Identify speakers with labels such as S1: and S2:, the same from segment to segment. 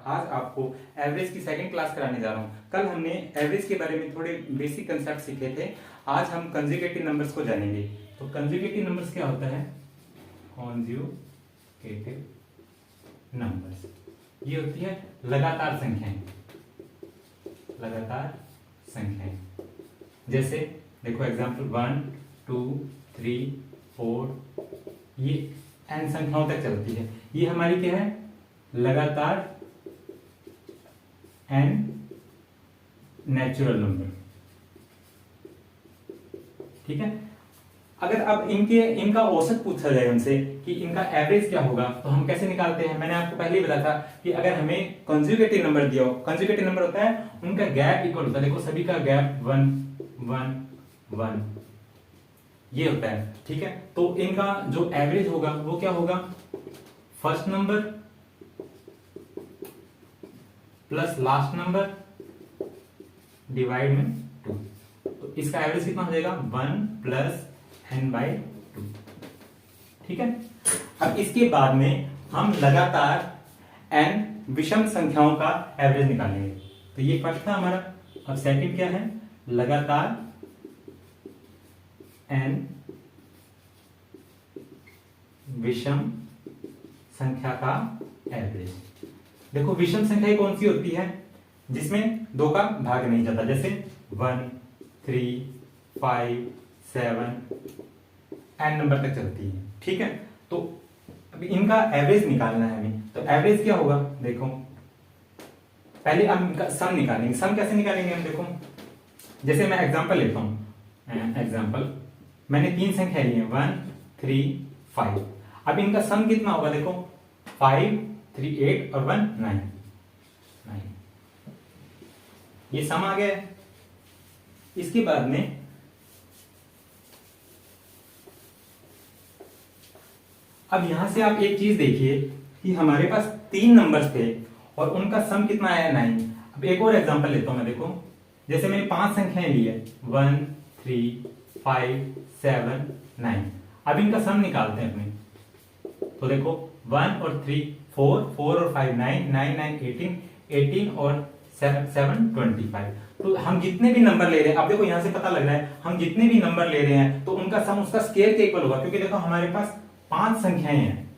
S1: आज आपको एवरेज की सेकंड क्लास कराने जा रहा हूँ। कल हमने एवरेज के बारे में थोड़े बेसिक कंसेप्ट सीखे थे। आज हम कंजुगेटिव नंबर्स को जानेंगे। तो कंजुगेटिव नंबर्स क्या होता है? कंजुगेटिव नंबर्स ये होती है लगातार संख्याएं। लगातार संख्याएं जैसे देखो एग्जांपल 1 2 3 4 ये n संख्याओं तक चलती है। ये हमारी क्या है? लगातार n नेचुरल नंबर। ठीक है। अगर अब इनका औसत पूछा जाए हमसे कि इनका एवरेज क्या होगा तो हम कैसे निकालते हैं? मैंने आपको पहले ही बताया था कि अगर हमें कंजुगेटिव नंबर दिया हो, कंजुगेटिव नंबर होता है उनका गैप इक्वल होता है। देखो सभी का गैप 1 1 1 ये होता है। ठीक है। तो इनका जो एवरेज होगा वो क्या होगा? First number plus last number divide में 2। तो इसका एवरेज कितना हो जाएगा? 1 प्लस n/2। ठीक है। अब इसके बाद में हम लगातार n विषम संख्याओं का एवरेज निकालेंगे। तो ये फर्स्ट था हमारा। अब सेकंड क्या है? लगातार n विषम संख्या का एवरेज। देखो विषम संख्या कौन सी होती है? जिसमें 2 का भाग नहीं जाता, जैसे 1 3 5 7 n नंबर तक चलती है। ठीक है। तो अभी इनका एवरेज निकालना है हमें। तो एवरेज क्या होगा? देखो पहले हम इनका सम निकालेंगे। सम कैसे निकालेंगे हम? देखो जैसे मैं एग्जांपल लेता हूं। एग्जांपल मैंने 3 संख्या ली है 1 3 5। अब इनका सम कितना होगा? देखो 5 3 8 और 1 9 9। ये सम आ गया है। इसके बाद में अब यहां से आप एक चीज देखिए कि हमारे पास 3 नंबर्स थे और उनका सम कितना आया? 9। अब एक और एग्जांपल लेता हूं मैं। देखो जैसे मैंने 5 संख्याएं ली है 1 3 5 7 9। अब इनका सम निकालते हैं अपने। तो देखो 1 और 3 4 4 और 5 9 9 9 18 18 और 7 25। तो हम जितने भी नंबर ले रहे हैं, अब देखो यहां से पता लग रहा है हम जितने भी नंबर ले रहे हैं तो उनका सम उसका स्क्वायर के इक्वल होगा, क्योंकि देखो हमारे पास 5 संख्याएं हैं।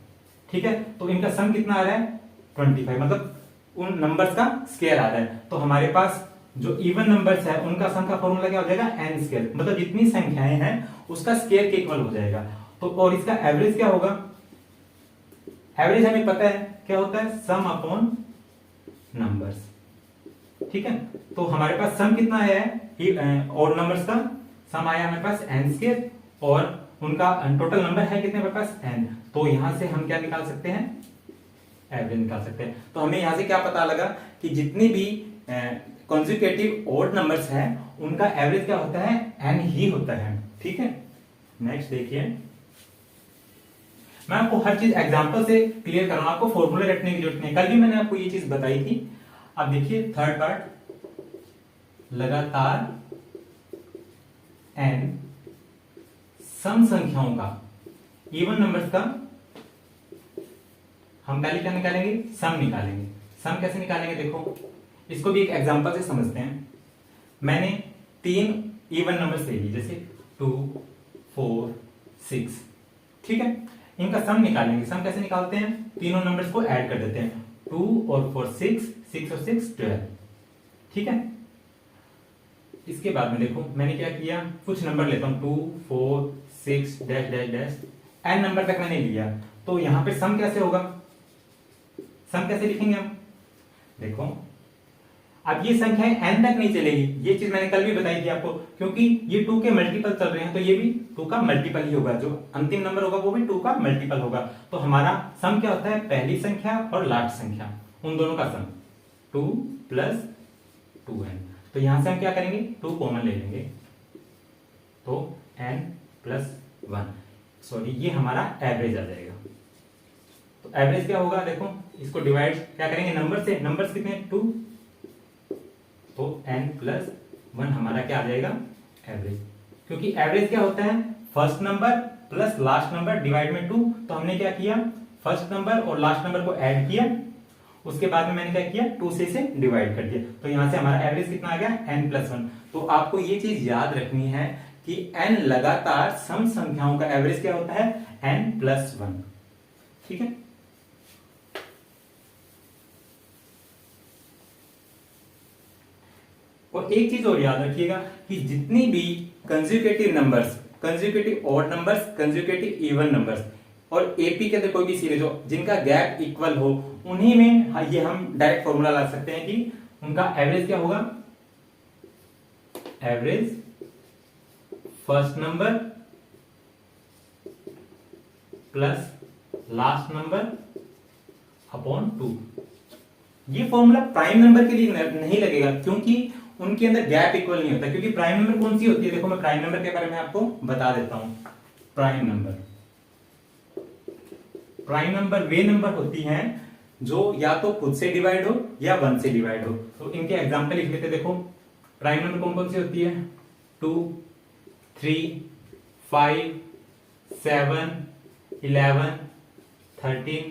S1: ठीक है। तो इनका सम कितना आ रहा है? 25, मतलब उन नंबर्स का स्क्वायर आ रहा है। तो हमारे पास जो इवन नंबर्स है उनका सम का फॉर्मूला क्या हो जाएगा? n स्क्वायर, मतलब जितनी संख्याएं हैं उसका स्क्वायर के इक्वल हो जाएगा। तो और इसका एवरेज क्या होगा? एवरेज हमें पता है क्या होता है? सम अपॉन नंबर्स। ठीक है। तो हमारे पास सम कितना आया है? और नंबर्स का सम आया हमारे पास n स्क्वायर और उनका टोटल नंबर है कितने हमारे पास? n। तो यहां से हम क्या निकाल सकते हैं? एवरेज निकाल सकते हैं। तो हमें यहां से क्या पता लगा कि जितनी भी कंजुगेटिव ऑड नंबर्स हैं उनका एवरेज क्या होता है? n ही होता है। ठीक है। नेक्स्ट देखिए, मैं आपको हर चीज एग्जांपल से क्लियर कर रहा हूं, आपको फॉर्मूले रटने की जरूरत नहीं। कल भी मैंने आपको ये चीज बताई थी। अब देखिए थर्ड पार्ट, लगातार n सम संख्याओं का, इवन नंबर्स का हम पहले क्या निकालेंगे? सम निकालेंगे। सम कैसे निकालेंगे? देखो इसको भी एक एग्जांपल से समझते हैं। मैंने 3 इवन नंबर्स ले लिए, जैसे 2 4 6। ठीक है। इनका सम निकालेंगे। सम कैसे निकालते हैं? तीनों नंबर्स को ऐड कर देते हैं। 2 और 4 6 6 और 6 12। ठीक है। इसके बाद में देखो मैंने क्या किया, कुछ नंबर लेता हूं 2 4 6 dash dash dash n number तक मैंने लिया। तो यहां पे सम कैसे होगा? सम कैसे लिखेंगे हम? देखो अब ये संख्याएं n तक नहीं चलेगी। ये चीज मैंने कल भी बताई थी आपको, क्योंकि ये 2 के मल्टीपल चल रहे हैं तो ये भी 2 का मल्टीपल ही होगा। जो अंतिम नंबर होगा वो भी 2 का मल्टीपल होगा। तो हमारा सम क्या होता है? पहली संख्या और लास्ट संख्या उन दोनों का सम 2 प्लस 2n। तो यहां से हम क्या करेंगे? 2 कॉमन ले लेंगे तो n प्लस 1, सॉरी ये हमारा एवरेज आ जाएगा। तो एवरेज क्या होगा? देखो इसको डिवाइड क्या करेंगे? नंबर से। नंबर्स कितने हैं? 2। तो n प्लस 1 हमारा क्या आ जाएगा? एवरेज। क्योंकि एवरेज क्या होता है? First number plus last number divide में 2। तो हमने क्या किया? फर्स्ट नंबर और लास्ट नंबर को ऐड किया उसके बाद में मैंने क्या किया, 2 से इसे डिवाइड कर दिया, तो यहां से हमारा एवरेज कितना आ गया, n+1। तो आपको ये चीज याद रखनी है कि n लगातार सम संख्याओं का एवरेज क्या होता है, n+1। ठीक है, और एक चीज और याद रखिएगा कि जितनी भी consecutive numbers, consecutive odd numbers, consecutive even numbers और एपी के अंदर कोई भी सीरीज हो जिनका गैप इक्वल हो, उन्हीं में ये हम डायरेक्ट फॉर्मूला ला सकते हैं कि उनका एवरेज क्या होगा, average first number plus last number upon 2। ये फॉर्मूला प्राइम नंबर के लिए नहीं लगेगा क्योंकि उनके अंदर गैप इक्वल नहीं होता, क्योंकि प्राइम नंबर कौन सी होती है, देखो मैं प्राइम नंबर के बारे में आपको बता देता हूं। प्राइम नंबर वे नंबर होती हैं जो या तो खुद से डिवाइड हो या 1 से डिवाइड हो। तो इनके एग्जांपल लिख लेते, देखो प्राइम नंबर कौन कौन सी होती है, 2, 3, 5, 7, 11, 13,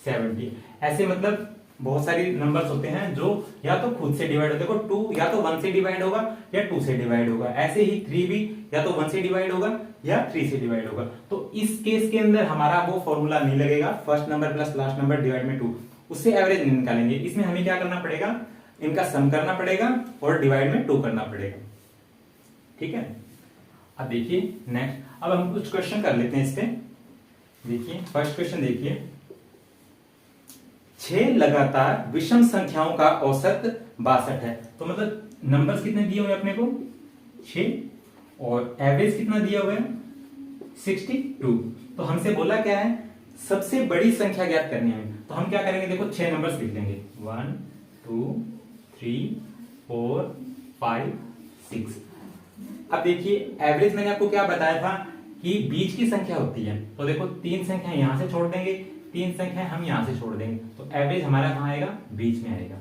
S1: 17। ऐसे मतलब बहुत सारी नंबर्स होते हैं जो या तो खुद से डिवाइड होते हैं। देखो 2 या तो 1 से डिवाइड होगा या 2 से डिवाइड होगा, ऐसे ही 3 भी या तो 1 से डिवाइड होगा या 3 से डिवाइड होगा। तो इस केस के अंदर हमारा वो फॉर्मूला नहीं लगेगा, first number plus last number divide में 2, उससे एवरेज नहीं निकालेंगे। इसमें हमें क्या करना पड़ेगा, इनका सम करना पड़ेगा और डिवाइड में 2 करना पड़ेगा। ठीक है, अब देखिए नेक्स्ट, अब हम कुछ क्वेश्चन कर लेते हैं इस पे। देखिए फर्स्ट क्वेश्चन देखिए, 6 लगातार विषम संख्याओं का औसत 62 है। तो मतलब नंबर्स कितने दिए हुए अपने को, 6, और एवरेज कितना दिया हुआ है, 62। तो हमसे बोला क्या है, सबसे बड़ी संख्या ज्ञात करनी है। तो हम क्या करेंगे, देखो 6 नंबर्स लिख लेंगे, 1, 2, 3, 4, 5, 6। अब देखिए एवरेज मैंने आपको क्या बताया था कि बीच की संख्या होती है। तो देखो 3 संख्या यहां से छोड़ देंगे, 3 संख्या हम यहां से छोड़ देंगे, तो एवरेज हमारा कहां आएगा, बीच में आएगा,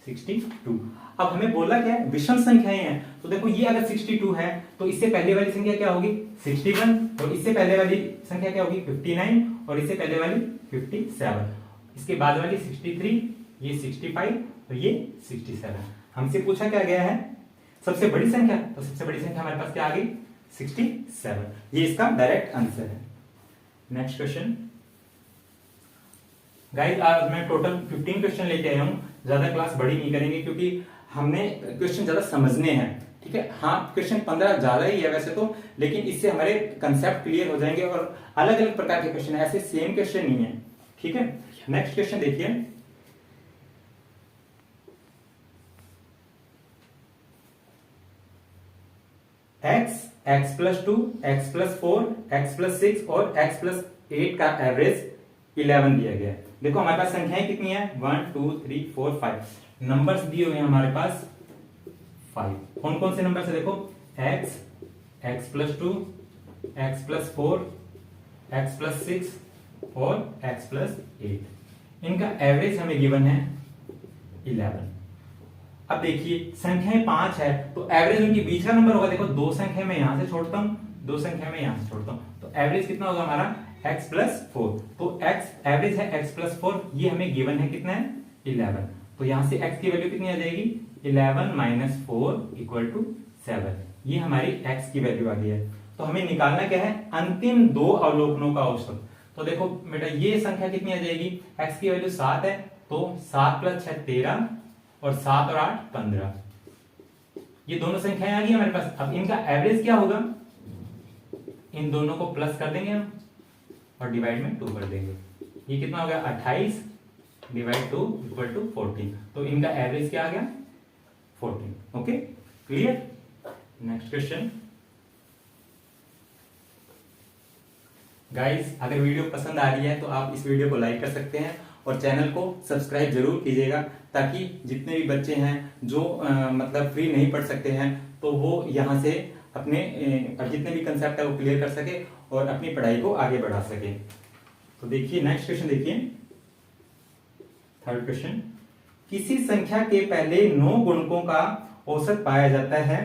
S1: 62। अब हमें बोला क्या है, विषम संख्याएं हैं। तो देखो ये अगर 62 है तो इससे पहले वाली संख्या क्या होगी, 61, और इससे पहले वाली संख्या क्या होगी, 59, और इससे पहले वाली 57, इसके बाद वाली 63, ये 65 और ये 67। हमसे पूछा क्या गया है, सबसे बड़ी संख्या, तो सबसे बड़ी संख्या हमारे पास क्या आ गई, 67। ये इसका डायरेक्ट आंसर है। नेक्स्ट क्वेश्चन गाइस, आज मैं टोटल 15 क्वेश्चन लेके आया हूं, ज्यादा क्लास बड़ी नहीं करेंगे क्योंकि हमने क्वेश्चन ज्यादा समझने हैं। ठीक है, हाँ क्वेश्चन 15 ज्यादा ही है वैसे तो, लेकिन इससे हमारे कंसेप्ट क्लियर हो जाएंगे और अलग अलग प्रकार के क्वेश्चन है, ऐसे सेम क्वेश्चन नहीं है। ठीक है, नेक्स्ट क्वेश्चन देखिए, x+2, x+4, x+6 और x+8 का एवरेज 11 दिया गया है। देखो हमारे पास संख्याएं कितनी है, 1, 2, 3, 4, 5 नंबर्स दिए हुए हैं हमारे पास 5। कौन कौन से नंबर है, देखो x, x+2, x+4, x+6 और x+8। इनका एवरेज हमें गिवन है 11। अब देखिए संख्याएं 5 है तो एवरेज उनकी बीच का नंबर होगा। देखो 2 संख्या मैं यहां से छोड़ता हूं, 2 संख्या मैं यहां से छोड़ता हूं, तो एवरेज कितना होगा हमारा, x+4। तो x एवरेज है x+4, ये हमें गिवन है कितना है, 11। तो यहां से x की वैल्यू कितनी आ जाएगी, 11 - 4 = 7। ये हमारी x की वैल्यू आ गई है। तो हमें निकालना क्या है, अंतिम 2 अवलोकनों का औसत। तो देखो बेटा ये संख्या कितनी आ जाएगी, x की वैल्यू 7 है, तो 7 + 6 13 और 7 और 8 15। ये दोनों संख्याएं आ गई हमारे पास। अब इनका एवरेज क्या होगा, इन दोनों को प्लस कर देंगे हम और डिवाइड में 2 कर देंगे। ये कितना हो गया, 28 / 2 = 14। तो इनका एवरेज क्या आ गया, 14। Okay clear. Next question guys, अगर वीडियो पसंद आ रही है तो आप इस वीडियो को लाइक कर सकते हैं और चैनल को सब्सक्राइब जरूर कीजिएगा, ताकि जितने भी बच्चे हैं जो मतलब फ्री नहीं पढ़ सकते हैं तो वो यहाँ से अपने जितने भी कंसेप्ट है वो क्लियर कर सके और अपनी पढ़ाई को आगे बढ़ा सके। तो देखिए नेक्स्ट क्वेश्चन देखिए, थर्ड क्वेश्चन, किसी संख्या के पहले 9 गुणकों का औसत पाया जाता है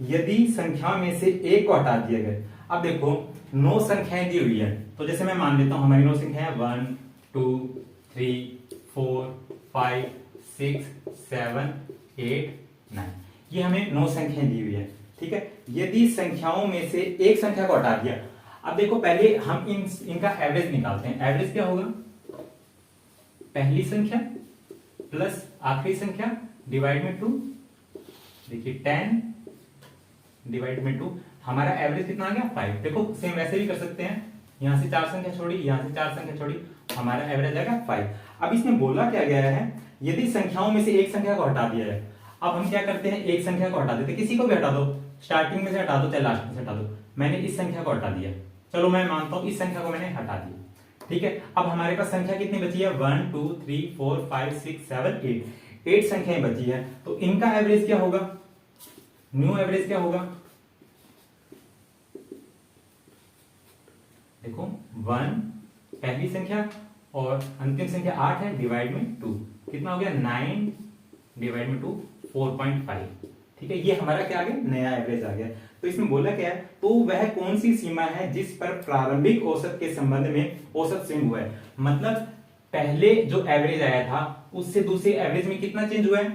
S1: यदि संख्या में से एक को हटा दिया गया। अब देखो 9 संख्याएं दी हुई है, तो जैसे मैं मान लेता हूं हमारी 9 संख्याएं 1, 2, 3, 4, 5 6 7 8 9, ये हमें 9 संख्याएं दी हुई है। ठीक है, यदि संख्याओं में से एक संख्या को हटा दिया, अब देखो पहले हम इनका एवरेज निकालते हैं। एवरेज क्या होगा, पहली संख्या प्लस आखिरी संख्या डिवाइड में 2। देखिए 10 डिवाइड में 2, हमारा एवरेज कितना आ गया 5। देखो सेम वैसे भी कर सकते हैं, यहां से 4 संख्या छोड़ी, यहां से 4 संख्या छोड़ी, हमारा एवरेज आएगा 5। अब इसमें बोला क्या गया है, यदि संख्याओं में से एक संख्या को हटा दिया है। अब हम क्या करते हैं, एक संख्या को हटा देते, किसी को भी हटा दो, स्टार्टिंग में से हटा दो चाहे लास्ट में से हटा दो। मैंने इस संख्या को हटा दिया, चलो मैं मानता हूं इस संख्या को मैंने हटा दिया। ठीक है, अब हमारे पास संख्या कितनी बची है, 1 2 3 4 5 6 7 8, 8 संख्याएं बची है। तो इनका एवरेज क्या होगा, न्यू एवरेज क्या होगा, देखो 1 पहली संख्या और अंतिम संख्या 8 है, डिवाइड में 2 कितना हो गया, 9 डिवाइड में 2 4.5। ठीक है, ये हमारा क्या आ गया, नया एवरेज आ गया। तो इसमें बोला क्या है, तो वह कौन सी सीमा है जिस पर प्रारंभिक औसत के संबंध में औसत स्विंग हुआ है। मतलब पहले जो एवरेज आया था उससे दूसरे एवरेज में कितना चेंज हुआ है,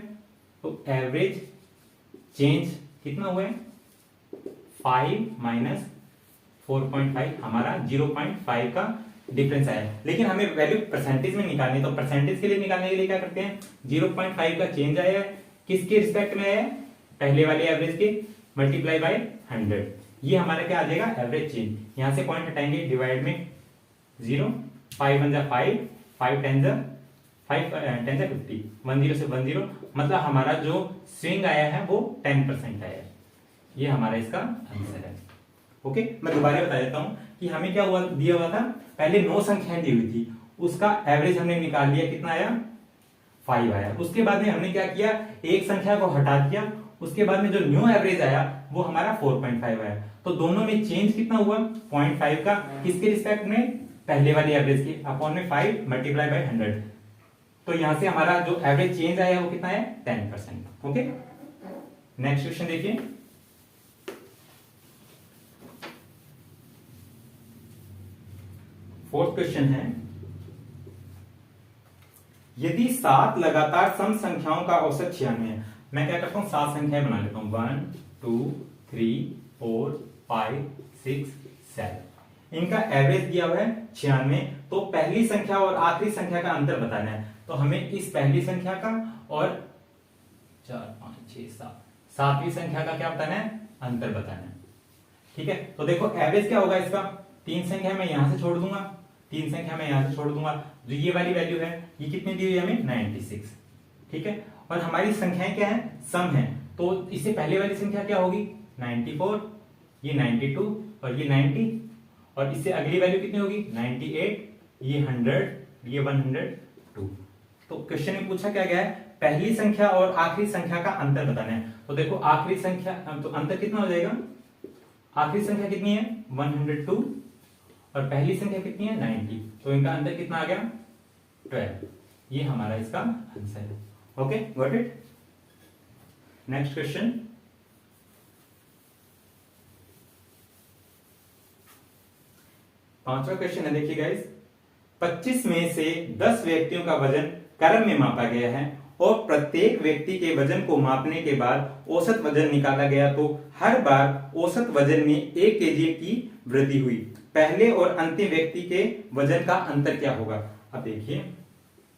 S1: तो एवरेज चेंज कितना हुआ है, 5 माइनस 4.5, हमारा 0.5 का डिफरेंस आया। लेकिन हमें वैल्यू परसेंटेज में निकालनी, तो परसेंटेज के लिए निकालने के लिए क्या करते हैं, 0.5 का चेंज आया है, किसके रिस्पेक्ट में आया है, पहले वाले एवरेज के, मल्टीप्लाई बाय 100, ये हमारा क्या आ जाएगा, एवरेज चेंज। यहां से पॉइंट हटाएंगे, डिवाइड में 0, 5 1 जा 5, 5 10 जा 5 10 जा 50, 10 से 10, मतलब हमारा जो स्विंग आया है वो 10% आया है। ये हमारा इसका आंसर है। ओके, मैं दोबारा बता देता हूं कि हमें क्या हुआ, दिया हुआ था, पहले 9 संख्याएं दी हुई थी, उसका एवरेज हमने निकाल लिया, कितना आया, 5 आया। उसके बाद में हमने क्या किया, एक संख्या को हटा दिया, उसके बाद में जो न्यू एवरेज आया वो हमारा 4.5 आया। तो दोनों में चेंज कितना हुआ, 0.5 का, किसके रिस्पेक्ट में, पहले वाली एवरेज के, अपॉन में 5 मल्टीप्लाई बाय 100। तो यहां से हमारा जो एवरेज चेंज आया वो कितना है, 10%। ओके, नेक्स्ट क्वेश्चन देखिए, फोर्थ क्वेश्चन है, यदि 7 लगातार सम संख्याओं का औसत 96 है। मैं क्या करता हूं, 7 संख्याएं बना लेता हूं, 1 2 3 4 5 6 7, इनका एवरेज दिया हुआ है 96। तो पहली संख्या और आखिरी संख्या का अंतर बताना है। तो हमें इस पहली संख्या का और 4 5 6 7 सातवीं संख्या का क्या बताना है, अंतर बताना है। ठीक है, तो देखो एवरेज क्या होगा इसका, 3 संख्या मैं यहां से छोड़ दूंगा, 3 संख्या मैं यहां से छोड़ दूंगा, जो ये वाली वैल्यू है ये कितनी दी हुई है हमें, 96। ठीक है, और हमारी संख्याएं क्या है, सम है, तो इससे पहले वाली संख्या क्या होगी, 94, ये 92 और ये 90, और इससे अगली वैल्यू कितनी होगी, 98, ये 100, ये 102। तो क्वेश्चन में पूछा क्या गया है, पहली संख्या और आखिरी संख्या का अंतर बताना है। तो देखो आखिरी संख्या, तो अंतर कितना हो जाएगा, आखिरी संख्या कितनी है, 102, और पहली संख्या कितनी है, 90, तो इनका अंतर कितना आ गया, 12। ये हमारा इसका आंसर है। Okay, got it. Next question, पांचवा क्वेश्चन है, देखिए गाइस, 25 में से 10 व्यक्तियों का वजन क्रम में मापा गया है और प्रत्येक व्यक्ति के वजन को मापने के बाद औसत वजन निकाला गया, तो हर बार औसत वजन में 1 kg की वृद्धि हुई। पहले और अंतिम व्यक्ति के वजन का अंतर क्या होगा। अब देखिए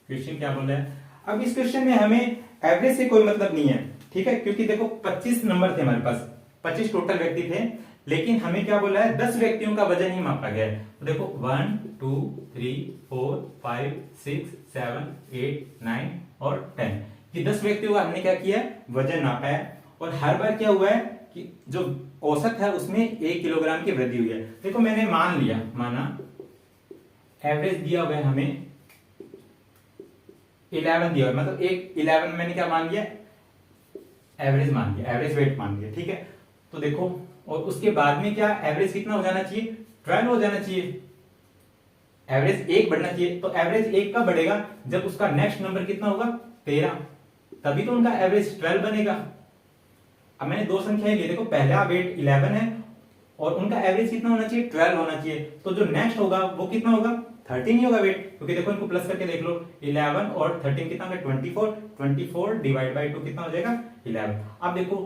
S1: क्वेश्चन क्या बोल रहा है। अब इस क्वेश्चन में हमें एवरेज से कोई मतलब नहीं है, ठीक है, क्योंकि देखो 25 नंबर थे हमारे पास, 25 टोटल व्यक्ति थे, लेकिन हमें क्या बोला है, 10 व्यक्तियों का वजन ही मापा गया है। तो देखो 1 2 3 4 5 6 7 8 9 और 10, ये 10 व्यक्तियों का हमने क्या किया, वजन नापा है। और हर बार क्या हुआ है कि जो औसत है उसमें 1 किलोग्राम की वृद्धि हुई है। देखो मैंने माना एवरेज दिया हुआ है हमें 11 दिया हुआ, मतलब 11 मैंने क्या मान लिया, एवरेज मान लिया, एवरेज वेट मान लिया, ठीक है। तो देखो, और उसके बाद में क्या एवरेज कितना हो जाना चाहिए, 12 हो जाना चाहिए, एवरेज 1 बढ़ना चाहिए। तो एवरेज 1 कब बढ़ेगा, जब उसका नेक्स्ट नंबर कितना होगा, 13, तभी तो उनका एवरेज 12 बनेगा। अब मैंने 2 संख्याएं ली, देखो पहला वेट 11 है और उनका एवरेज कितना होना चाहिए, 12 होना चाहिए। तो जो नेक्स्ट होगा वो कितना होगा, 13 ही होगा वेट, क्योंकि देखो इनको प्लस करके देख लो, 11 और 13 कितना होगा 24, 24 डिवाइड बाई 2 कितना हो जाएगा 11। अब देखो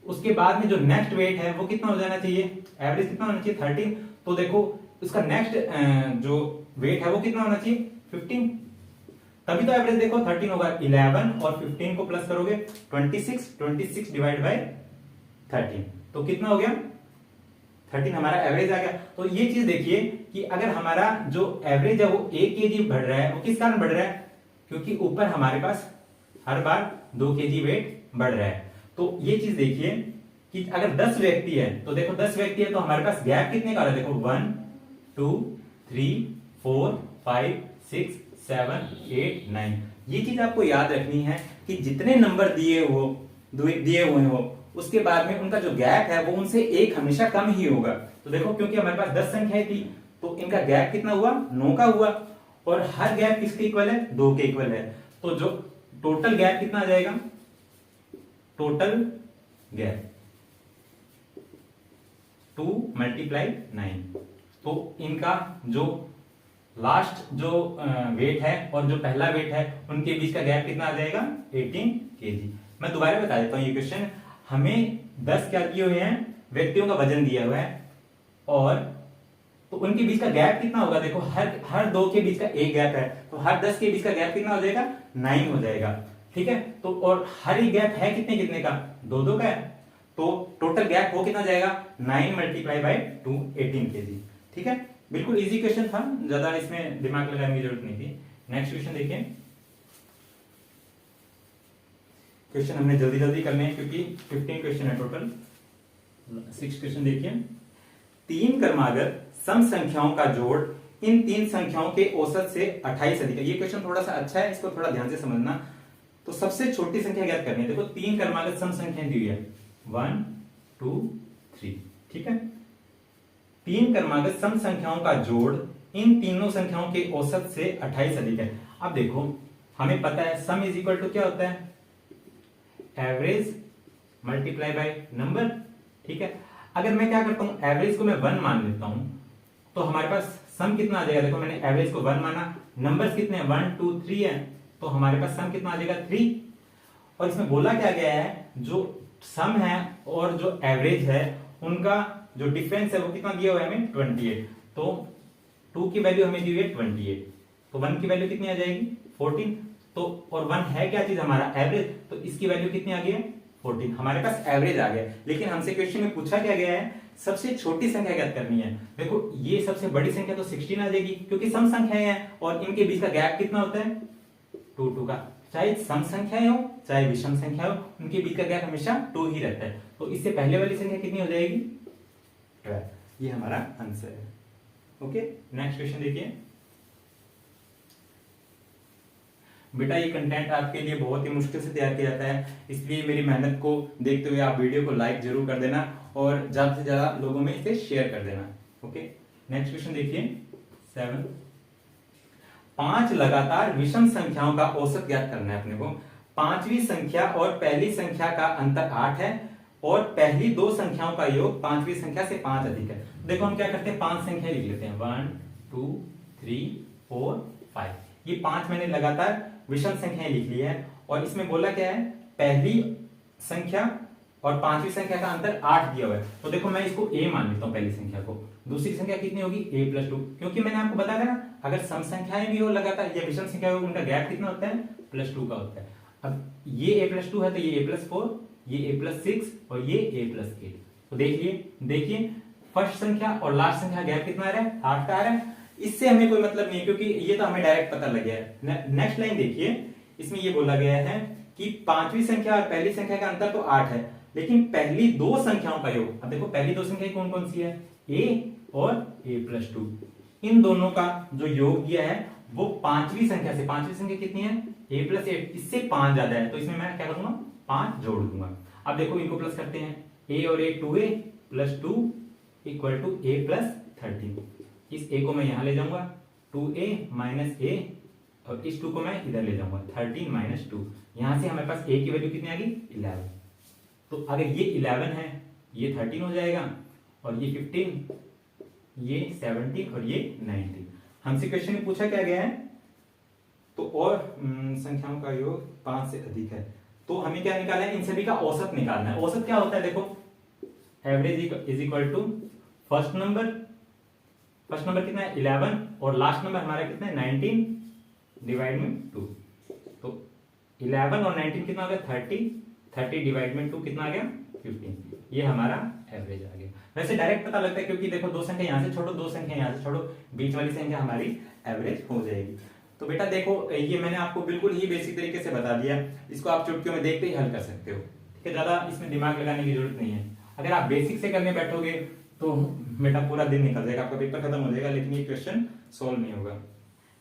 S1: उसके बाद में जो नेक्स्ट वेट है वो कितना हो जाना चाहिए, एवरेज कितना होना चाहिए 13, तो देखो उसका नेक्स्ट जो वेट है वो कितना होना चाहिए 15, तभी तो एवरेज देखो 13 होगा। 11 और 15 को प्लस करोगे 26, 26 डिवाइड बाय 13 तो कितना हो गया 13, हमारा एवरेज आ गया। तो ये चीज देखिए कि अगर हमारा जो एवरेज है वो 1 केजी बढ़ रहा है, वो किस कारण बढ़ रहा है, क्योंकि ऊपर हमारे पास हर बार 2 केजी वेट बढ़ रहा है। तो ये चीज देखिए कि अगर 10 व्यक्ति है तो देखो 10 व्यक्ति है तो हमारे पास गैप कितने का आ रहा है, देखो 1 2 3 4 5 6 7 8 9। ये चीज आपको याद रखनी है कि जितने नंबर दिए हुए हो उसके बाद में उनका जो गैप है वो उनसे एक हमेशा कम ही होगा। तो देखो क्योंकि हमारे पास 10 संख्याएं थी तो इनका गैप कितना हुआ 9 का हुआ, और हर गैप किसके इक्वल है 2 के इक्वल है। तो जो टोटल गैप कितना आ जाएगा, टोटल गैप 2 मल्टीप्लाई 9, तो इनका जो लास्ट जो वेट है और जो पहला वेट है उनके बीच का गैप कितना आ जाएगा 18 केजी। मैं दोबारा बता देता हूं ये क्वेश्चन, हमें 10 क्या दिए हुए हैं व्यक्तियों का वजन दिया हुआ है, और तो उनके बीच का गैप कितना होगा, देखो हर 2 के बीच का एक गैप है तो हर 10 के बीच का गैप कितना हो जाएगा 9 हो जाएगा, ठीक है। तो और हर एक गैप है कितने कितने का 2 का है, तो टोटल गैप वो कितना जाएगा 9 मल्टीप्लाई बाई 2 18 केजी, ठीक है। बिल्कुल इजी क्वेश्चन था, ज्यादा इसमें दिमाग लगाने की जरूरत नहीं थी। नेक्स्ट क्वेश्चन देखिए, क्वेश्चन हमने जल्दी जल्दी करने हैं क्योंकि 15 क्वेश्चन है टोटल। 6 क्वेश्चन देखिए, 3 क्रमागत सम संख्याओं का जोड़ इन 3 संख्याओं के औसत से 28 अधिक है। ये क्वेश्चन थोड़ा सा अच्छा है, इसको थोड़ा ध्यान से समझना। तो सबसे छोटी संख्या ज्ञात करनी है। देखो 3 क्रमागत सम संख्याएं दी हुई है 1 2 3, ठीक है। 3 क्रमागत सम संख्याओं का जोड़ इन तीनों संख्याओं के औसत से 28 अधिक है। अब देखो हमें पता है सम इज इक्वल टू क्या होता है, एवरेज मल्टीप्लाई बाय नंबर, ठीक है। अगर मैं क्या करता हूं एवरेज को मैं 1 मान लेता हूं तो हमारे पास सम कितना आ जाएगा, देखो मैंने एवरेज को 1 माना, नंबर्स कितने हैं 1 2 3 है, तो हमारे पास सम कितना आ जाएगा 3। और इसमें बोला क्या गया है, जो सम है और जो एवरेज है उनका जो डिफरेंस है वो कितना दिया हुआ है हमें 28। तो 2 की वैल्यू हमें दी हुई है 28, तो 1 की वैल्यू कितनी आ जाएगी 14। तो और 1 है क्या चीज हमारा एवरेज, तो इसकी वैल्यू कितनी आ गई है 14, हमारे पास एवरेज आ गया। लेकिन हमसे क्वेश्चन में पूछा क्या गया है, सबसे छोटी संख्या ज्ञात करनी है। देखो ये सबसे बड़ी संख्या तो 16 आ जाएगी क्योंकि सम संख्याएं हैं और इनके बीच का गैप कितना होता है 2 2 का, चाहे सम संख्याएं हो चाहे विषम संख्या हो उनके बीच का गैप हमेशा 2 ही रहता है। तो इससे पहले वाली संख्या कितनी हो जाएगी 12, ये हमारा आंसर है। ओके, नेक्स्ट क्वेश्चन देखिए। बेटा ये कंटेंट आपके लिए बहुत ही मुश्किल से तैयार किया जाता है, इसलिए मेरी मेहनत को देखते हुए आप वीडियो को लाइक जरूर कर देना और ज्यादा से ज्यादा लोगों में इसे शेयर कर देना। ओके, नेक्स्ट क्वेश्चन देखिए 7। 5 लगातार विषम संख्याओं का औसत ज्ञात करना है अपने को। 5वीं संख्या और पहली संख्या का अंतर 8 है और पहली 2 संख्याओं का योग 5वीं संख्या से 5 अधिक है। देखो हम क्या करते हैं 5 संख्या लिख लेते हैं 1 2 3 4 5। ये 5 मैंने लगातार विषम संख्याएं लिख ली है और इसमें बोला क्या है पहली संख्या और 5वीं संख्या का अंतर 8 दिया हुआ है। तो देखो मैं इसको a मान लेता हूं पहली संख्या को, दूसरी संख्या कितनी होगी a+2, क्योंकि मैंने आपको बताया ना अगर सम संख्याएं भी हो लगातार या विषम संख्या हो उनका गैप कितना होता है +2 का होता है। अब ये a+2 है तो ये a+4, ये a+6 और ये a+8। तो देखिए फर्स्ट संख्या और लास्ट संख्या गैप कितना आ रहा है 8 का आ रहा है। इससे हमें कोई मतलब नहीं है क्योंकि ये तो हमें डायरेक्ट पता लग गया है। नेक्स्ट लाइन देखिए, इसमें ये बोला गया है कि 5वीं संख्या और पहली संख्या का अंतर तो 8 है लेकिन पहली 2 संख्याओं का योग, अब देखो पहली 2 संख्या कौन कौन सी है a और a+2, इन दोनों का जो योग दिया है वो 5वीं संख्या से, 5वीं संख्या कितनी है a+8, इससे 5 ज्यादा है तो इसमें मैं क्या करूंगा 5 जोड़ दूंगा। अब देखो इनको प्लस करते हैं a और a 2a + 2 = a+13। इस a को मैं यहां ले जाऊंगा 2a - a और इस 2 को मैं इधर ले जाऊंगा 13 - 2। यहां से हमारे पास a की वैल्यू कितनी आ गई 11। तो अगर ये 11 है ये 13 हो जाएगा और ये 15, ये 17 और ये 19। हमसे क्वेश्चन में पूछा क्या गया है, तो और संख्याओं का योग 5 से अधिक है, तो हमें क्या निकालना है, इन सभी का औसत निकालना है। औसत क्या होता है, देखो average is equal to first number कितना है 11 और लास्ट नंबर हमारा कितना है 19 डिवाइड में 2, तो 11 और 19 कितना आ गया 30 डिवाइड में 2 कितना आ गया 15, ये हमारा एवरेज आ गया। वैसे डायरेक्ट पता लगता है क्योंकि देखो दो संख्या यहां से छोड़ो, दो संख्या यहां से छोड़ो, बीच वाली संख्या हमारी एवरेज हो जाएगी। तो बेटा देखो ये मैंने आपको बिल्कुल ही बेसिक तरीके से बता दिया, इसको आप चुटकियों में देखते ही हल कर सकते हो, ठीक है, ज्यादा इसमें दिमाग लगाने की जरूरत नहीं है। अगर आप बेसिक से करने बैठोगे तो बेटा पूरा दिन निकल जाएगा, आपका पेपर खत्म हो जाएगा, लेकिन ये क्वेश्चन सोल्व नहीं होगा।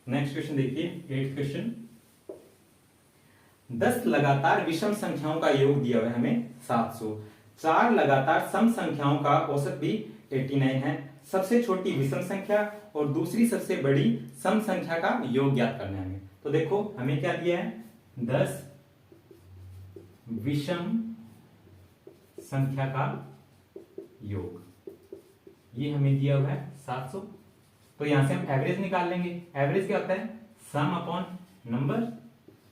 S1: नेक्स्ट क्वेश्चन देखिए, 8th क्वेश्चन, 10 लगातार विषम संख्याओं का योग दिया हुआ है हमें 700, 4 लगातार सम संख्याओं का औसत भी 89 है, सबसे छोटी विषम संख्या और दूसरी सबसे बड़ी सम संख्या का योग ज्ञात करना है हमें। तो देखो हमें क्या दिया है, 10 विषम संख्या का योग, ये हमें दिया हुआ है 700, तो यहां से हम एवरेज निकाल लेंगे। एवरेज क्या होता है, सम अपॉन नंबर,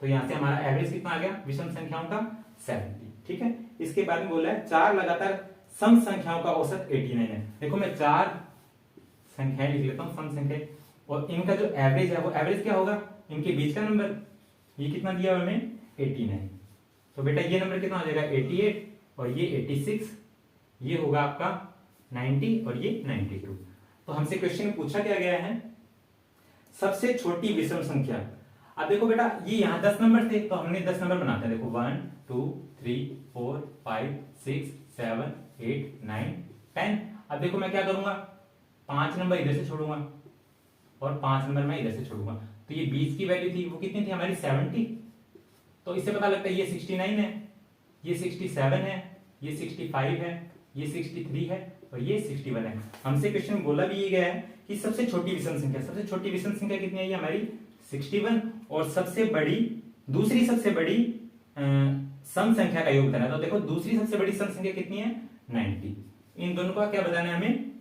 S1: तो यहां से हमारा एवरेज कितना आ गया विषम संख्याओं का 70, ठीक है। इसके बाद में बोला है 4 लगातार सम संख्याओं का औसत 89 है। देखो मैं 4 संख्याएं लिख लेता हूं सम संख्या, और इनका जो एवरेज है वो एवरेज क्या होगा, इनके बीच का नंबर, ये कितना दिया हुआ हमें 89, तो बेटा ये नंबर कितना हो जाएगा 88 और ये 86, ये होगा आपका 90 और ये 92। तो हमसे क्वेश्चन में पूछा क्या गया है, सबसे छोटी विषम संख्या। अब देखो बेटा ये यहाँ 10 नंबर थे, तो हमने 10 नंबर बनाते हैं, देखो 1 2 3 4 5 6 7 8 9 10। अब देखो मैं क्या करूंगा, 5 नंबर इधर से छोड़ूंगा और 5 नंबर मैं इधर से छोड़ूंगा, तो ये 20 की वैल्यू थी वो कितनी थी हमारी 70, तो इससे पता लगता है ये 69 है, ये 67 है, ये 65 है, ये 63 है और ये 61 है। हमसे क्वेश्चन में बोला भी ये गया है कि सबसे छोटी विषम संख्या, सबसे छोटी विषम संख्या कितनी है, ये हमारी 61, और सबसे बड़ी दूसरी सबसे बड़ी सम संख्या का योग बताना है। तो देखो दूसरी सबसे बड़ी सम संख्या कितनी है 90, इन दोनों का क्या बताना है हमें,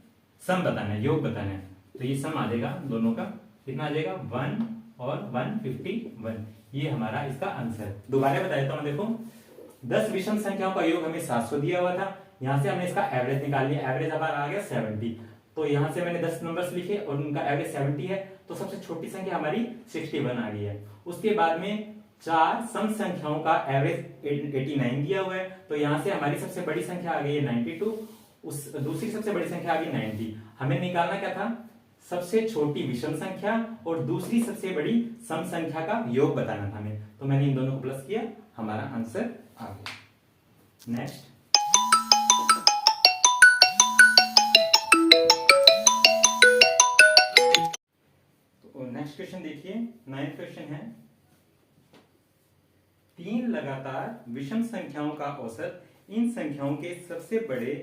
S1: सम बताना है, योग बताना है, तो ये सम आ जाएगा दोनों का, कितना आ जाएगा 1 और 151, ये हमारा इसका आंसर। दोबारा बता देता हूं, देखो 10 विषम संख्याओं का योग हमें 700 दिया हुआ था, यहां से हमने इसका एवरेज निकाल लिया, एवरेज हमारा आ गया 70, तो यहां से मैंने 10 नंबर्स लिखे और उनका एवरेज 70 है, तो सबसे छोटी संख्या हमारी 61 आ गई है। उसके बाद में 4 सम संख्याओं का एवरेज 89 दिया हुआ है, तो यहां से हमारी सबसे बड़ी संख्या आ गई है 92, उस दूसरी सबसे बड़ी संख्या आ गई 90। हमें निकालना क्या था, सबसे छोटी विषम संख्या और दूसरी सबसे बड़ी सम संख्या का योग बताना था हमें, तो मैंने इन दोनों को प्लस किया, हमारा आंसर आ गया। नेक्स्ट नेक्स्ट क्वेश्चन देखिए, 9th क्वेश्चन है, 3 लगातार विषम संख्याओं का औसत इन संख्याओं के सबसे बड़े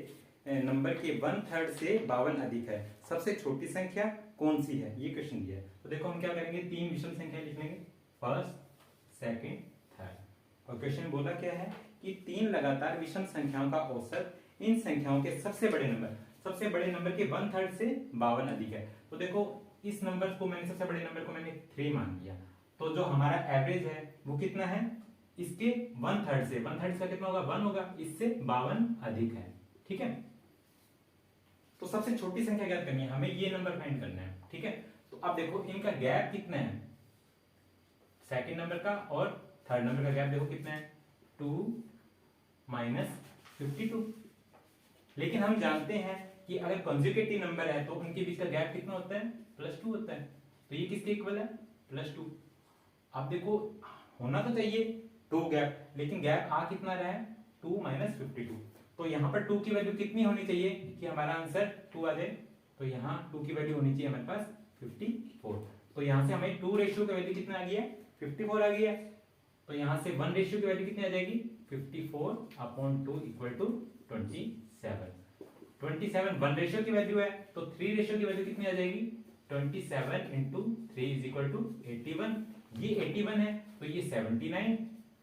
S1: नंबर के 1/3 से 52 अधिक है, सबसे छोटी संख्या कौन सी है, ये क्वेश्चन दिया है। तो देखो हम क्या करेंगे, 3 विषम संख्या लिख लेंगे, फर्स्ट सेकंड थर्ड, और क्वेश्चन बोला क्या है कि 3 लगातार विषम संख्याओं का औसत इन संख्याओं के सबसे बड़े नंबर के 1/3 से 52 अधिक है। तो देखो इस नंबर को मैंने, सबसे बड़े नंबर को मैंने 3 मान लिया, तो जो हमारा एवरेज है वो कितना है, इसके 1/3 से, 1/3 का कितना होगा 1 होगा, इससे 52 अधिक है, ठीक है। तो सबसे छोटी संख्या ज्ञात करनी है हमें, ये नंबर फाइंड करना है, ठीक है। तो अब देखो इनका गैप कितना है, सेकंड नंबर का और थर्ड नंबर का गैप देखो कितना है 2 - 52, लेकिन हम जानते हैं कि अगर कंजुगेटिव नंबर है तो उनके बीच का गैप कितना होता है +2 होता है, तो ये किसके इक्वल है +2। अब देखो होना तो चाहिए 2 गैप, लेकिन गैप आ कितना रहा है 2 - 52, तो यहाँ पर 2 की वैल्यू कितनी होनी चाहिए कि हमारा आंसर 2 आ जाए, तो यहाँ 2 की वैल्यू होनी चाहिए हमारे पास 54, तो यहाँ से हमें 2 रेशियो की वैल्यू कितना आ गई है 54 आ गई है, तो यहाँ से 1 रेशियो की वैल्यू कितनी आ जाएगी 54/2 = 27। 27 1 रेशियो की वैल्यू है, तो 3 रेशियो की वैल्यू कितनी आ जाएगी 27 × 3 = 81, ये 81 है तो ये 79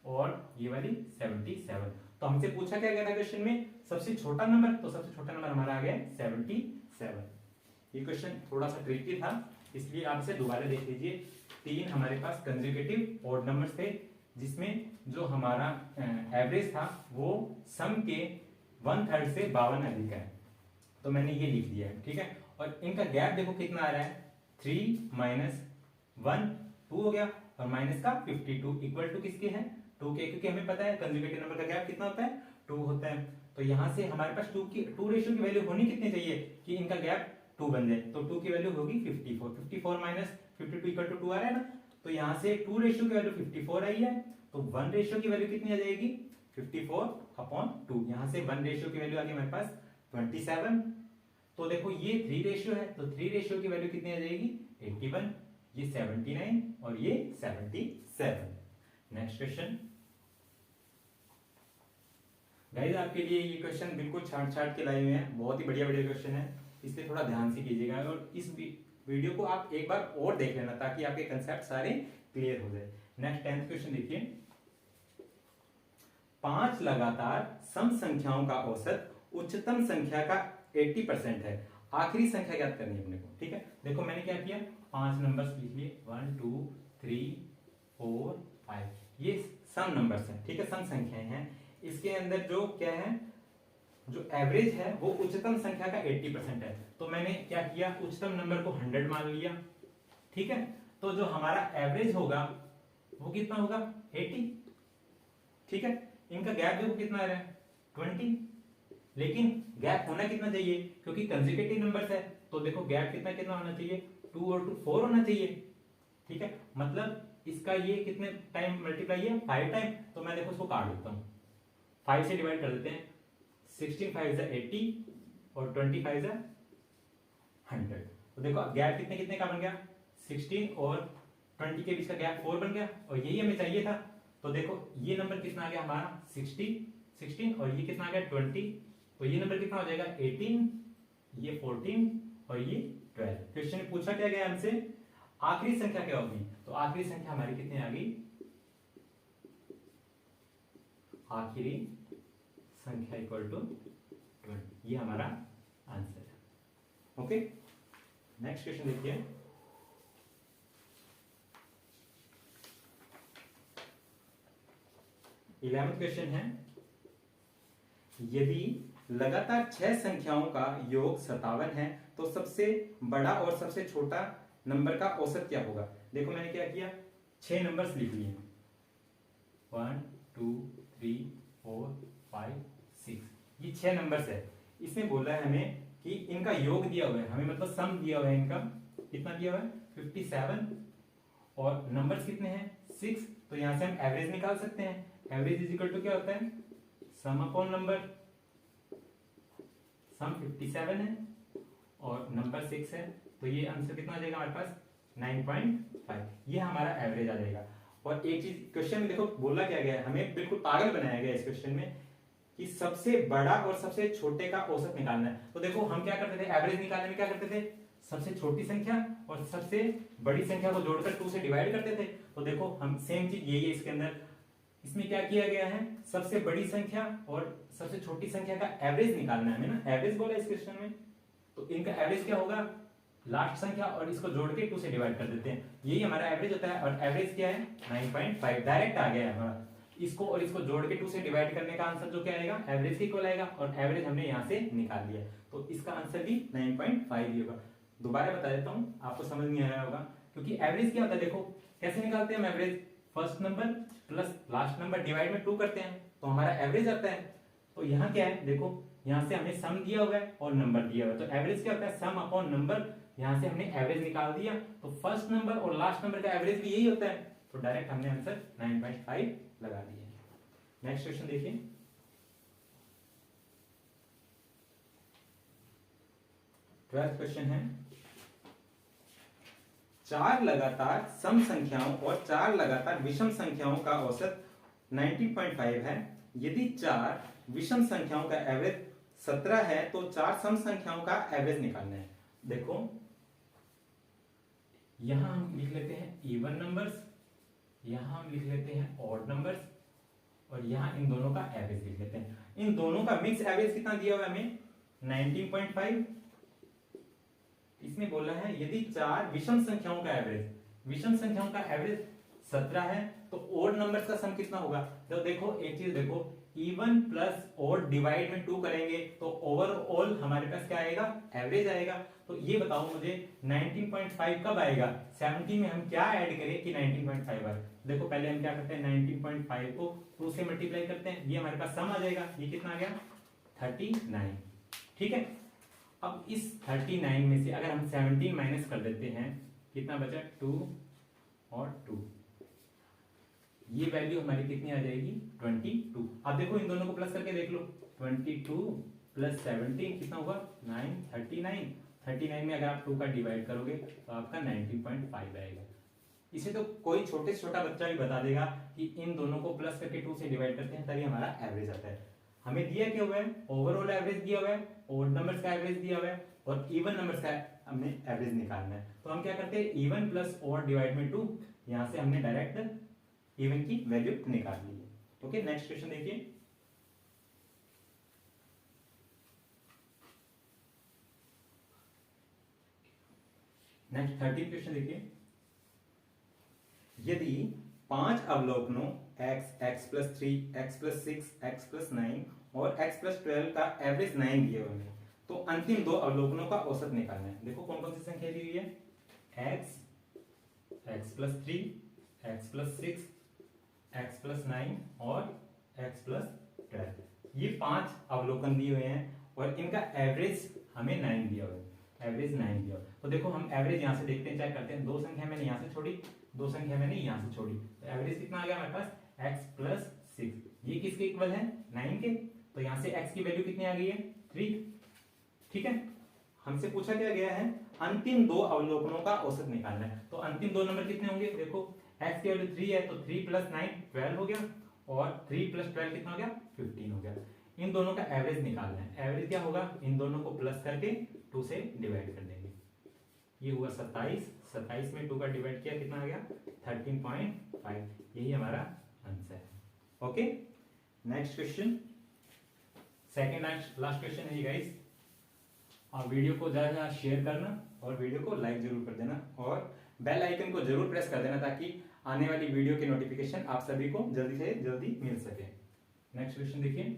S1: और ये वाली 77। तो हमसे पूछा क्या गया था क्वेश्चन में, सबसे छोटा नंबर, तो सबसे छोटा नंबर हमारा आ गया 77। ये क्वेश्चन थोड़ा सा ट्रिकी था, इसलिए आप इसे दोबारा देख लीजिए। 3 हमारे पास कंसेक्यूटिव ऑड नंबर्स थे, जिसमें जो हमारा एवरेज था वो सम के 1/3 से 52 अधिक है, तो मैंने ये लिख दिया है, ठीक है। और इनका गैप देखो कितना आ रहा है, 3 माइनस 1 2 हो गया, और माइनस का 52 इक्वल टू किसके है, 2 के, क्योंकि हमें पता है कंजुगेटिव नंबर का गैप कितना होता है, 2 होता है। तो यहां से हमारे पास 2 रेशियो की वैल्यू होनी कितनी चाहिए कि इनका गैप 2 बन जाए, तो 2 की वैल्यू होगी 54 माइनस 52 इक्वल टू 2 आ रहा है ना, तो यहां से 2 रेशियो की वैल्यू 54 आई है, तो 1 रेशियो की वैल्यू कितनी आ जाएगी 54/2। यहां से 1 रेशियो की वैल्यू आ गई हमारे पास 27। तो देखो ये 3 रेशियो है, तो 3 रेशियो की वैल्यू कितनी आ जाएगी 81, ये 79 और ये 77। नेक्स्ट क्वेश्चन गाइस, आपके लिए ये क्वेश्चन बिल्कुल छाट छाट के लाए हुए हैं, बहुत ही बढ़िया बढ़िया क्वेश्चन है, इसलिए थोड़ा ध्यान से कीजिएगा और इस वीडियो को आप एक बार और देख लेना ताकि आपके कंसेप्ट सारे क्लियर हो जाए। नेक्स्ट 10th क्वेश्चन देखिए, 5 लगातार सम संख्याओं का औसत उच्चतम संख्या का 80% है, आखिरी संख्या ज्ञात करनी है अपने को, ठीक है। देखो मैंने क्या किया, 5 नंबर्स लिख लिए, 1 2 3 4 5, ये सम नंबर्स हैं, ठीक है, सम संख्याएं हैं। इसके अंदर जो क्या है, जो एवरेज है वो उच्चतम संख्या का 80% है, तो मैंने क्या किया, उच्चतम नंबर को 100 मान लिया, ठीक है। तो जो हमारा एवरेज होगा वो कितना होगा 80, ठीक है। इनका गैप देखो कितना आ रहा है 20, लेकिन गैप होना कितना चाहिए, क्योंकि कंसेक्यूटिव नंबर्स है, तो देखो गैप कितना कितना होना चाहिए, 2 और 2 4 होना चाहिए, ठीक है। मतलब इसका ये कितने टाइम मल्टीप्लाई है 5 टाइम, तो मैं देखो इसको काट देता हूं, 5 से डिवाइड कर देते हैं, 16 5 is 80 और 25 is 100। तो देखो गैप कितने कितने का बन गया, 16 और 20 के बीच का गैप 4 बन गया, और यही हमें चाहिए था। तो देखो ये नंबर कितना आ गया हमारा 16 और ये कितना आ गया 20, तो ये नंबर कितना हो जाएगा 18, ये 14 और ये 12। क्वेश्चन में पूछा क्या गया हमसे, आखिरी संख्या क्या होगी, तो आखिरी संख्या हमारी कितनी आ गई, आखिरी संख्या इक्वल टू 20, ये हमारा आंसर है। ओके, नेक्स्ट क्वेश्चन देखिए, इलेवेंथ क्वेश्चन है, यदि लगातार 6 संख्याओं का योग 57 है तो सबसे बड़ा और सबसे छोटा नंबर का औसत क्या होगा। देखो मैंने क्या किया, 6 नंबर्स लिख लिए, 1 2 3 4 5 6, ये 6 नंबर्स है। इसमें बोला है हमें कि इनका योग दिया हुआ है, हमें मतलब सम दिया हुआ है, इनका कितना दिया हुआ है 57, और नंबर्स कितने हैं 6, तो यहां से हम एवरेज निकाल सकते हैं। एवरेज इज इक्वल टू क्या होता है, सम अपॉन नंबर, सम 57 है और नंबर 6 है, तो ये आंसर कितना आ जाएगा हमारे पास 9.5, ये हमारा एवरेज आ जाएगा। और एक चीज क्वेश्चन में देखो बोला क्या गया है, हमें बिल्कुल पागल बनाया गया इस क्वेश्चन में कि सबसे बड़ा और सबसे छोटे का औसत निकालना है। तो देखो हम क्या करते थे, एवरेज निकालने में क्या करते थे, सबसे छोटी संख्या और सबसे बड़ी संख्या को जोड़कर 2 से डिवाइड करते थे। तो देखो हम सेम चीज यही है इसके अंदर, इसमें क्या किया गया है, सबसे बड़ी संख्या और सबसे छोटी संख्या का एवरेज निकालना है हमें ना, एवरेज बोला इस क्वेश्चन में, तो इनका एवरेज क्या होगा, लास्ट संख्या और इसको जोड़ के 2 से डिवाइड कर देते हैं, यही हमारा एवरेज होता है। और एवरेज क्या है 9.5, डायरेक्ट आ गया है हमारा, इसको और इसको जोड़ के 2 से डिवाइड करने का आंसर जो क्या आएगा एवरेज के इक्वल आएगा, और एवरेज हमने यहां से निकाल लिया, तो इसका आंसर भी 9.5 ही होगा। दोबारा बता देता हूं, आपको समझ नहीं आया होगा, क्योंकि एवरेज क्या होता है, देखो कैसे निकालते हैं हम average, first number plus last number divide में 2 करते हैं तो हमारा एवरेज आता है। तो यहाँ क्या है, देखो यहाँ से हमें सम दिया हुआ है और नंबर दिया हुआ है, तो एवरेज क्या होता है सम अपॉन नंबर, यहाँ से हमने एवरेज निकाल दिया, तो फर्स्ट नंबर और लास्ट नंबर का एवरेज भी यही होता है, तो डायरेक्ट हमने आंसर 9.5 लगा दिया। नेक्स्ट क्वेश्चन देखिए, 12th क्वेश्चन है, 4 लगातार सम संख्याओं और 4 लगातार विषम संख्याओं का औसत 19.5 है, यदि 4 विषम संख्याओं का एवरेज 17 है तो 4 सम संख्याओं का एवरेज निकालना है। देखो यहां हम लिख लेते हैं इवन नंबर्स, यहां हम लिख लेते हैं ऑड नंबर्स, और यहां इन दोनों का एवरेज लिख लेते हैं। इन दोनों का मिक्स एवरेज कितना दिया हुआ है हमें 19.5, इसमें बोला है यदि चार विषम संख्याओं का एवरेज, विषम संख्याओं का एवरेज 17 है तो ओड नंबर्स का सम कितना होगा। तो देखो एक चीज देखो, इवन प्लस ओड डिवाइड में 2 करेंगे तो ओवरऑल हमारे पास क्या आएगा, एवरेज आएगा। तो ये बताओ मुझे 19.5 कब आएगा, 70 में हम क्या ऐड करें कि 19.5 आए। देखो पहले हम क्या करते हैं, 19.5 को 2 से मल्टीप्लाई करते हैं, ये हमारे पास सम आ जाएगा। ये कितना आ गया, 39। ठीक है, अब इस 39 में से अगर हम 17 माइनस कर देते हैं, कितना बचा, 2 और 2, ये वैल्यू हमारी कितनी आ जाएगी, 22। अब देखो इन दोनों को प्लस करके देख लो, 22 प्लस 17 कितना होगा, 9, 39। 39 में अगर आप 2 का डिवाइड करोगे तो आपका 19.5 आएगा। इसे तो कोई छोटे से छोटा बच्चा भी बता देगा कि इन दोनों को प्लस करके 2 से डिवाइड करते हैं तभी हमारा एवरेज आता है। हमें दिया क्या हुआ है, ओवरऑल एवरेज दिया हुआ है, ओड नंबर्स का एवरेज दिया हुआ है और इवन नंबर्स का हमने एवरेज निकालना है। तो हम क्या करते हैं, इवन प्लस ओड डिवाइड में 2, यहां से हमने डायरेक्ट इवन की वैल्यू निकाल ली है। ओके, नेक्स्ट क्वेश्चन देखिए। नेक्स्ट 13 क्वेश्चन देखिए। यदि 5 अवलोकनों x, x plus 3, x plus 6, x plus 9 और x प्लस 12 का एवरेज 9 दिए हुए हैं तो अंतिम 2 अवलोकनों का औसत निकालना है। देखो कौन कौन सी संख्या दी हुई है, x, x plus 3, x plus 6, x plus 9 और x प्लस 12। ये 5 अवलोकन दिए हुए हैं और इनका एवरेज हमें 9 दिया हुआ है, एवरेज 9 दिया हुआ है। तो देखो हम एवरेज यहां से देखते हैं, चेक करते हैं। 2 संख्या मैंने यहां से छोड़ी, 2 संख्या मैंने यहां से छोड़ी, तो एवरेज कितना आ गया हमारे पास, x प्लस 6। ये किसके इक्वल है, 9 के। तो यहां से x की वैल्यू कितनी आ गई है, 3। ठीक है, हमसे पूछा क्या गया है, अंतिम 2 अवलोकनों का औसत निकालना है। तो अंतिम 2 नंबर कितने होंगे, देखो x की वैल्यू 3 है तो 3 प्लस 9 12 हो गया और 3 प्लस 12 कितना हो गया, 15 हो गया। इन दोनों का एवरेज निकालना है। एवरेज क्या होगा, इन दोनों को प्लस करके 2 से डिवाइड कर देंगे। ये हुआ 27, 27 में 2 का डिवाइड किया कितना आ गया, 13.5। यही हमारा आंसर है। Okay, next question, second last question है ये गाइस। आप वीडियो को ज्यादा शेयर करना और वीडियो को लाइक जरूर कर देना और बेल आइकन को जरूर प्रेस कर देना ताकि आने वाली वीडियो की नोटिफिकेशन आप सभी को जल्दी से जल्दी मिल सके। नेक्स्ट क्वेश्चन देखिए।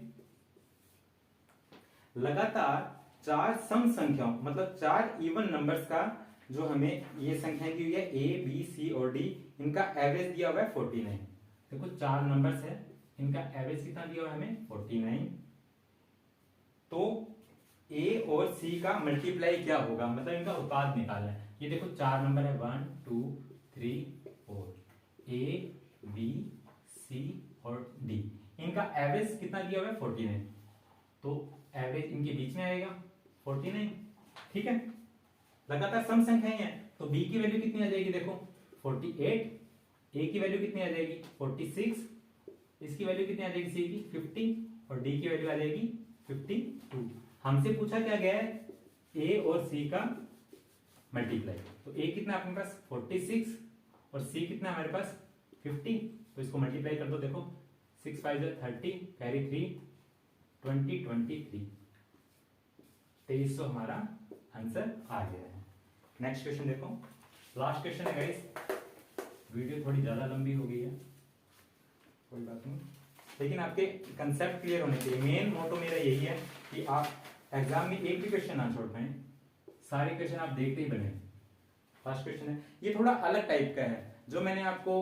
S1: लगातार 4 सम संख्याओं मतलब 4 इवन नंबर्स का जो हमें ये संख्याएं दी हुई है A, B, C और D, इनका एवरेज दिया हुआ है 49। देखो 4 नंबर्स है, इनका एवरेज कितना दिया हुआ है हमें, 49। तो A और C का मल्टीप्लाई क्या होगा, मतलब इनका उत्पाद निकालना है। ये देखो 4 नंबर है, 1 2 3 4, A, B, C और D, इनका एवरेज कितना दिया हुआ है, 49। तो एवरेज इनके बीच में आएगा 49। ठीक है, लगातार सम संख्याएं हैं तो B की वैल्यू कितनी आ जाएगी, देखो 48, A की वैल्यू कितनी आ जाएगी 46, इसकी वैल्यू कितनी आ जाएगी C की 50 और D की वैल्यू आ जाएगी 52। हमसे पूछा क्या गया है, A और C का मल्टीप्लाई। तो A कितना अपने पास 46 और C कितना हमारे पास 50, तो इसको मल्टीप्लाई कर दो। देखो 6 5 30 कैरी 3 20 23, 2300 हमारा आंसर आ गया है। नेक्स्ट क्वेश्चन देखो, लास्ट क्वेश्चन है गाइस। वीडियो थोड़ी ज्यादा लंबी हो गई है, कोई बात नहीं, लेकिन आपके कंसेप्ट क्लियर होने चाहिए। मेन मोटो मेरा यही है कि आप एग्जाम में एक भी क्वेश्चन ना छोड़ पाए, सारे क्वेश्चन आप देखते ही बने। फर्स्ट क्वेश्चन है, ये थोड़ा अलग टाइप का है। जो मैंने आपको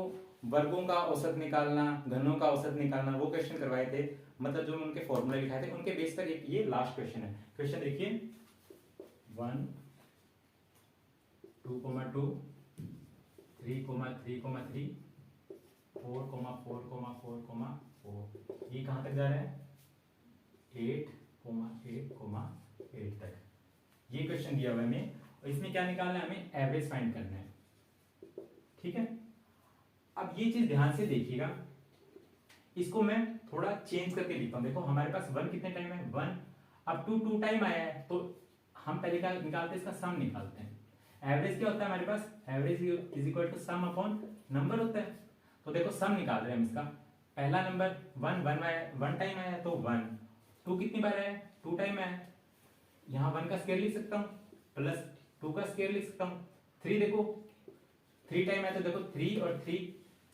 S1: वर्गों का औसत निकालना, घनों का औसत निकालना वो क्वेश्चन करवाए थे, मतलब जो उनके फॉर्मूला लिखाए थे उनके बेस पर एक ये लास्ट क्वेश्चन है। क्वेश्चन देखिए 1 2 2 3 3 3 4 4 4 4, ये कहां तक जा रहा है 8 8 8 तक। ये क्वेश्चन दिया हुआ है हमें और इसमें क्या निकालना है, हमें एवरेज फाइंड करना है। ठीक है, अब ये चीज ध्यान से देखिएगा, इसको मैं थोड़ा चेंज करके लिखता हूं। देखो हमारे पास 1 कितने टाइम है 1, अब 2 2 टाइम आया है तो हम पहले क्या निकालते हैं, इसका सम निकालते हैं। एवरेज क्या होता है हमारे पास, average is equal to sum upon number होता है। तो देखो सम निकाल रहे हैं हम इसका। पहला नंबर 1 टाइम आया है तो 1, 2 कितनी बार आया है 2 टाइम आया है, यहां 1 का स्क्वायर लिख सकता हूं प्लस 2 का स्क्वायर लिख सकता हूँ। 3 देखो 3 टाइम है तो देखो 3 और 3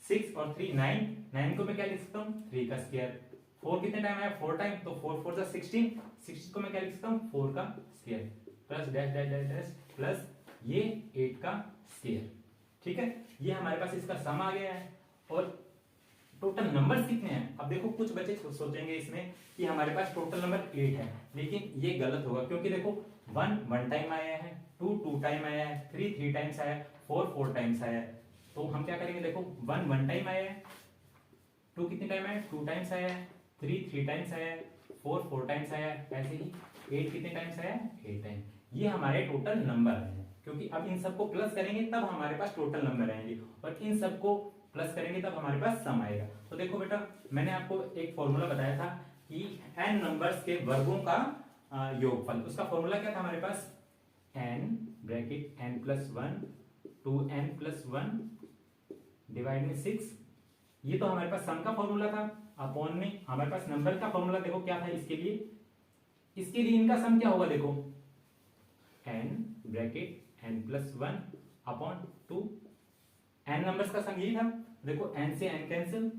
S1: 6 और 3 9, 9 को मैं क्या लिख सकता हूँ 3 का स्क्वायर। 4 कितने टाइम आया 4 टाइम, तो 4 4 जा 16, 16 को मैं क्या लिख सकता हूँ 4 का square plus dash dash dash dash plus ये 8 का स्क्वायर। ठीक है, ये हमारे पास इसका सम आ गया है। और टोटल नंबर्स कितने हैं, अब देखो कुछ बच्चे सोचेंगे इसमें कि हमारे पास टोटल नंबर 8 है, लेकिन ये गलत होगा क्योंकि देखो 1 1 टाइम आया है, 2 2 टाइम आया है, 3 3 टाइम्स आया है, 4 4 टाइम्स आया है। तो हम क्या करेंगे, देखो 1 1 टाइम आया है, 2 कितने टाइम आया है 2 टाइम्स आया है, 3 3 टाइम्स आया है, 4 4 टाइम्स आया है, ऐसे ही 8 कितने टाइम्स आया है 8 टाइम। ये हमारे टोटल नंबर है, क्योंकि अब इन सबको प्लस करेंगे तब हमारे पास टोटल नंबर आएंगे और इन सबको प्लस करेंगे तब हमारे पास सम आएगा। तो देखो बेटा, मैंने आपको एक फॉर्मूला बताया था कि n नंबर्स के वर्गों का योगफल, उसका फॉर्मूला क्या था हमारे पास, n bracket n plus 1 2n plus 1 divide में 6। ये तो हमारे पास सम का फॉर्मूला था। अपॉन में हमारे पास नंबर का फॉर्मूला देखो क्या था इसके लिए, इसके लिए इनका सम क्या होगा, देखो n bracket n plus 1 upon 2, n numbers का सम यही था। देखो n से n कैंसिल,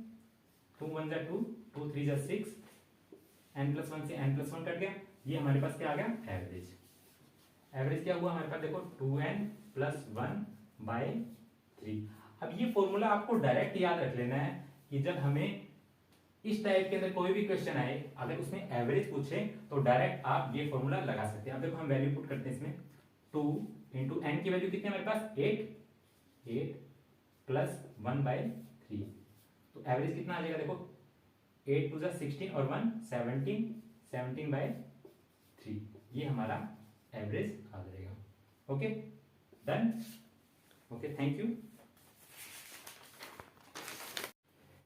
S1: 2 1 जा 2, 2 3 जा 6, n प्लस 1 से n प्लस 1 कट गया। ये हमारे पास क्या आ गया, एवरेज। एवरेज क्या हुआ हमारे पास, देखो 2n प्लस 1 बाय 3। अब ये फॉर्मूला आपको डायरेक्ट याद रख लेना है कि जब हमें इस टाइप के अंदर कोई भी क्वेश्चन आए, अगर उसमें एवरेज पूछे तो डायरेक्ट आप ये फॉर्मूला लगा सकते हैं। अब देखो हम वैल्यू पुट करते हैं इसमें, 2 इंटू एन की वैल्यू कितनी है हमारे पास 8, 8 प्लस 1 बाय 3, तो एवरेज कितना आ जाएगा, देखो 8 2 जा 16 और 1 17, 17 बाय 3, ये हमारा एवरेज आ जाएगा। Okay done, okay thank you.